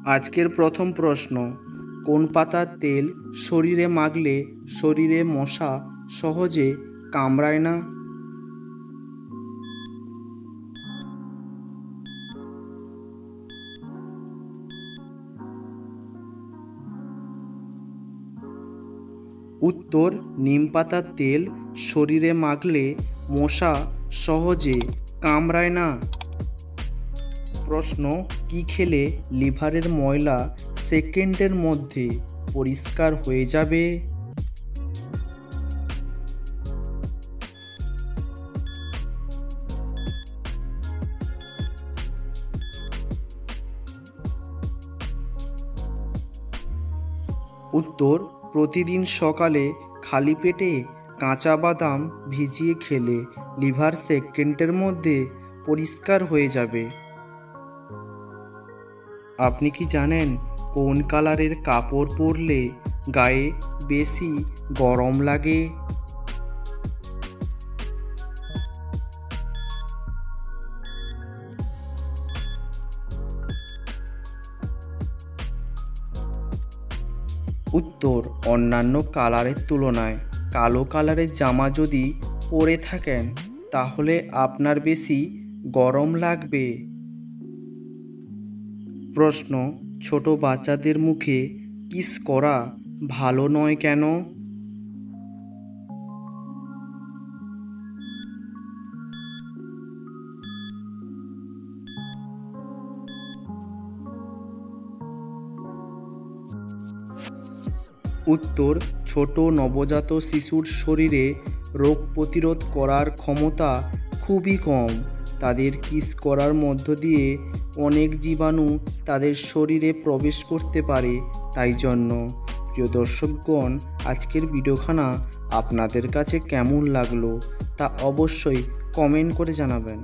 আজকের প্রথম প্রশ্ন, কোন পাতার তেল শরীরে মাখলে শরীরে মশা সহজে কামড়ায় না? উত্তর, নিম পাতার তেল শরীরে মাখলে মশা সহজে কামড়ায় না। প্রশ্ন, কি খেলে লিভারের ময়লা সেকেন্ডের মধ্যে পরিষ্কার হয়ে যাবে? উত্তর, প্রতিদিন সকালে খালি পেটে কাঁচা বাদাম ভিজিয়ে খেলে লিভার সেকেন্ডের মধ্যে পরিষ্কার হয়ে যাবে। আপনি কি জানেন কোন কালারের কাপড় পরলে গায়ে বেশি গরম লাগে? উত্তর, অন্যান্য কালারের তুলনায় কালো কালারের জামা যদি পরে থাকেন তাহলে আপনার বেশি গরম লাগবে। প্রশ্ন, ছোট বাচ্চাদের মুখে কিস করা ভালো নয় কেন? উত্তর, ছোট নবজাত শিশুর শরীরে রোগ প্রতিরোধ করার ক্ষমতা খুবই কম। তাদের কিস করার মধ্য দিয়ে অনেক জীবাণু তাদের শরীরে প্রবেশ করতে পারে। তাই জন্য প্রিয় দর্শকগণ, আজকের ভিডিওখানা আপনাদের কাছে কেমন লাগলো তা অবশ্যই কমেন্ট করে জানাবেন।